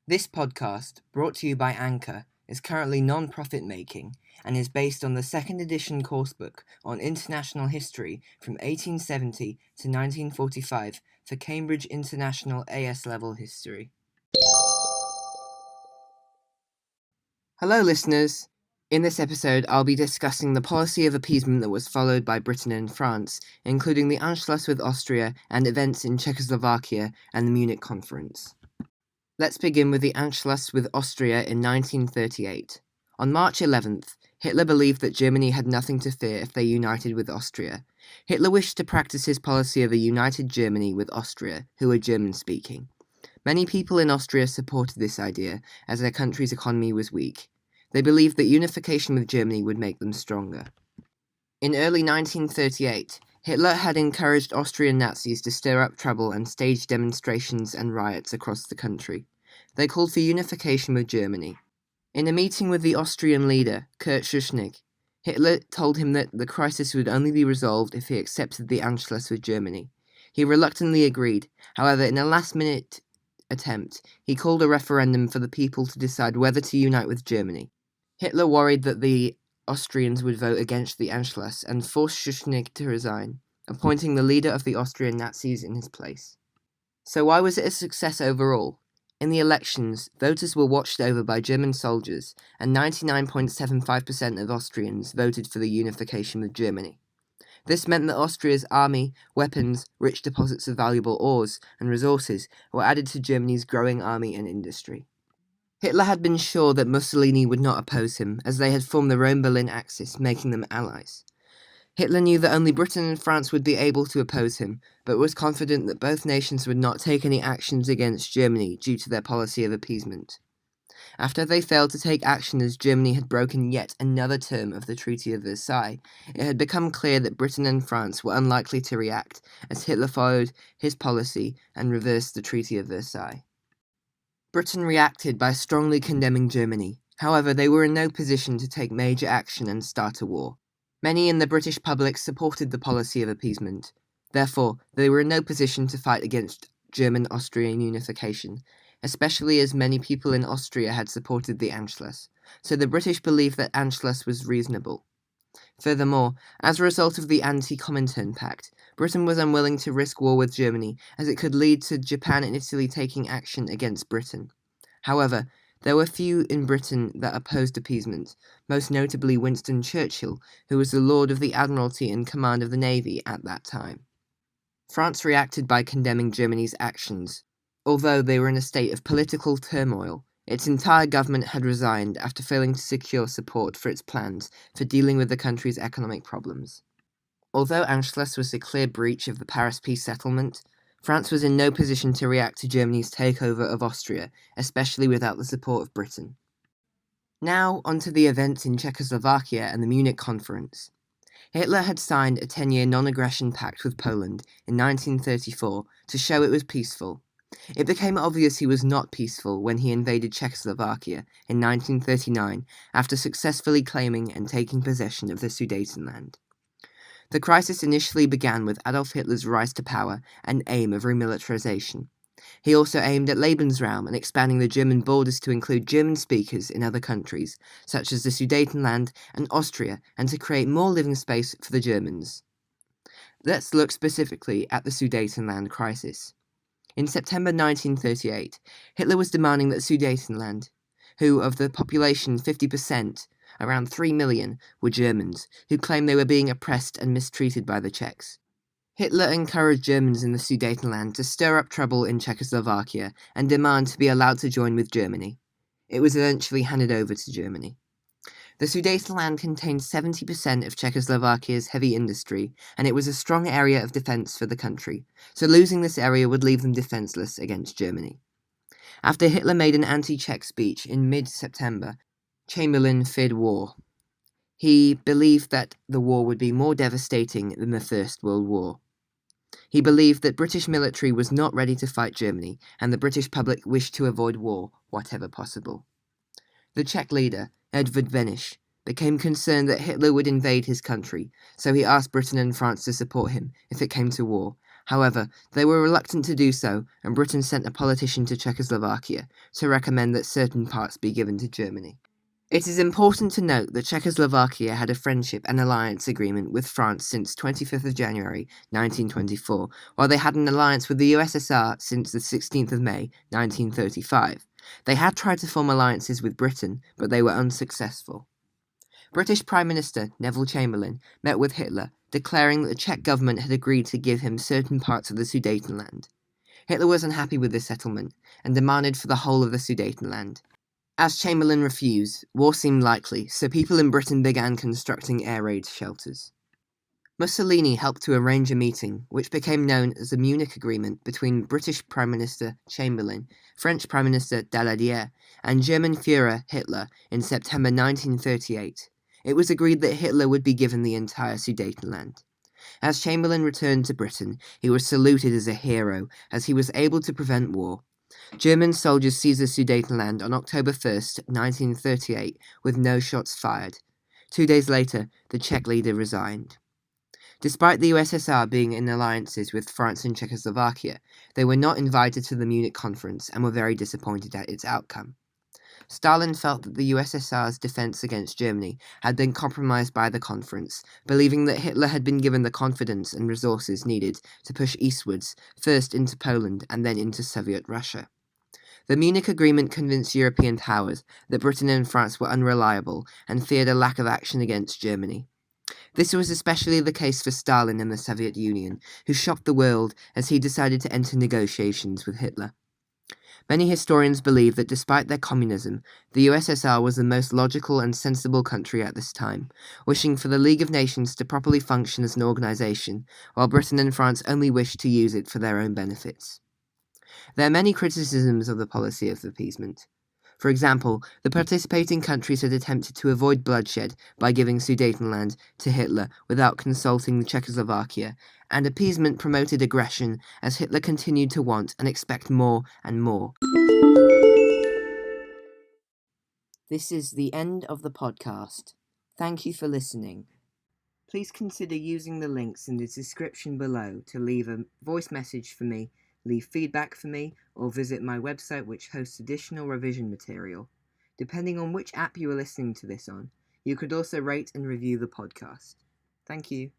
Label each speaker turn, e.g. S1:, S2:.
S1: This podcast, brought to you by Anchor, is currently non-profit making and is based on the second edition coursebook on international history from 1870 to 1945 for Cambridge International AS Level History. Hello listeners! In this episode, I'll be discussing the policy of appeasement that was followed by Britain and France, including the Anschluss with Austria and events in Czechoslovakia and the Munich Conference. Let's begin with the Anschluss with Austria in 1938. On March 11th, Hitler believed that Germany had nothing to fear if they united with Austria. Hitler wished to practice his policy of a united Germany with Austria, who were German-speaking. Many people in Austria supported this idea, as their country's economy was weak. They believed that unification with Germany would make them stronger. In early 1938, Hitler had encouraged Austrian Nazis to stir up trouble and stage demonstrations and riots across the country. They called for unification with Germany. In a meeting with the Austrian leader, Kurt Schuschnigg, Hitler told him that the crisis would only be resolved if he accepted the Anschluss with Germany. He reluctantly agreed. However, in a last-minute attempt, he called a referendum for the people to decide whether to unite with Germany. Hitler worried that the Austrians would vote against the Anschluss and forced Schuschnigg to resign, appointing the leader of the Austrian Nazis in his place. So why was it a success overall? In the elections, voters were watched over by German soldiers, and 99.75% of Austrians voted for the unification with Germany. This meant that Austria's army, weapons, rich deposits of valuable ores and resources were added to Germany's growing army and industry. Hitler had been sure that Mussolini would not oppose him, as they had formed the Rome-Berlin Axis, making them allies. Hitler knew that only Britain and France would be able to oppose him, but was confident that both nations would not take any actions against Germany due to their policy of appeasement. After they failed to take action as Germany had broken yet another term of the Treaty of Versailles, it had become clear that Britain and France were unlikely to react, as Hitler followed his policy and reversed the Treaty of Versailles. Britain reacted by strongly condemning Germany. However, they were in no position to take major action and start a war. Many in the British public supported the policy of appeasement. Therefore, they were in no position to fight against German-Austrian unification, especially as many people in Austria had supported the Anschluss, so the British believed that Anschluss was reasonable. Furthermore, as a result of the Anti-Comintern Pact, Britain was unwilling to risk war with Germany, as it could lead to Japan and Italy taking action against Britain. However, there were few in Britain that opposed appeasement, most notably Winston Churchill, who was the Lord of the Admiralty in command of the Navy at that time. France reacted by condemning Germany's actions. Although they were in a state of political turmoil, its entire government had resigned after failing to secure support for its plans for dealing with the country's economic problems. Although Anschluss was a clear breach of the Paris Peace Settlement, France was in no position to react to Germany's takeover of Austria, especially without the support of Britain. Now, onto the events in Czechoslovakia and the Munich Conference. Hitler had signed a 10-year non-aggression pact with Poland in 1934 to show it was peaceful. It became obvious he was not peaceful when he invaded Czechoslovakia in 1939 after successfully claiming and taking possession of the Sudetenland. The crisis initially began with Adolf Hitler's rise to power and aim of remilitarization. He also aimed at Lebensraum and expanding the German borders to include German speakers in other countries, such as the Sudetenland and Austria, and to create more living space for the Germans. Let's look specifically at the Sudetenland crisis. In September 1938, Hitler was demanding that Sudetenland, who of the population 50%, around 3 million, were Germans, who claimed they were being oppressed and mistreated by the Czechs. Hitler encouraged Germans in the Sudetenland to stir up trouble in Czechoslovakia and demand to be allowed to join with Germany. It was eventually handed over to Germany. The Sudetenland contained 70% of Czechoslovakia's heavy industry, and it was a strong area of defense for the country, so losing this area would leave them defenseless against Germany. After Hitler made an anti-Czech speech in mid-September, Chamberlain feared war. He believed that the war would be more devastating than the First World War. He believed that British military was not ready to fight Germany, and the British public wished to avoid war, whatever possible. The Czech leader, Edvard Beneš, became concerned that Hitler would invade his country, so he asked Britain and France to support him if it came to war. However, they were reluctant to do so, and Britain sent a politician to Czechoslovakia to recommend that certain parts be given to Germany. It is important to note that Czechoslovakia had a friendship and alliance agreement with France since 25th of January 1924, while they had an alliance with the USSR since the 16th of May 1935. They had tried to form alliances with Britain, but they were unsuccessful. British Prime Minister Neville Chamberlain met with Hitler, declaring that the Czech government had agreed to give him certain parts of the Sudetenland. Hitler was unhappy with this settlement, and demanded for the whole of the Sudetenland. As Chamberlain refused, war seemed likely, so people in Britain began constructing air raid shelters. Mussolini helped to arrange a meeting, which became known as the Munich Agreement between British Prime Minister Chamberlain, French Prime Minister Daladier, and German Führer Hitler in September 1938. It was agreed that Hitler would be given the entire Sudetenland. As Chamberlain returned to Britain, he was saluted as a hero, as he was able to prevent war. German soldiers seized the Sudetenland on October 1st, 1938, with no shots fired. 2 days later, the Czech leader resigned. Despite the USSR being in alliances with France and Czechoslovakia, they were not invited to the Munich Conference and were very disappointed at its outcome. Stalin felt that the USSR's defense against Germany had been compromised by the conference, believing that Hitler had been given the confidence and resources needed to push eastwards, first into Poland and then into Soviet Russia. The Munich Agreement convinced European powers that Britain and France were unreliable and feared a lack of action against Germany. This was especially the case for Stalin and the Soviet Union, who shocked the world as he decided to enter negotiations with Hitler. Many historians believe that despite their communism, the USSR was the most logical and sensible country at this time, wishing for the League of Nations to properly function as an organization, while Britain and France only wished to use it for their own benefits. There are many criticisms of the policy of appeasement. For example, the participating countries had attempted to avoid bloodshed by giving Sudetenland to Hitler without consulting Czechoslovakia, and appeasement promoted aggression as Hitler continued to want and expect more and more. This is the end of the podcast. Thank you for listening. Please consider using the links in the description below to leave a voice message for me, leave feedback for me, or visit my website which hosts additional revision material. Depending on which app you are listening to this on, you could also rate and review the podcast. Thank you.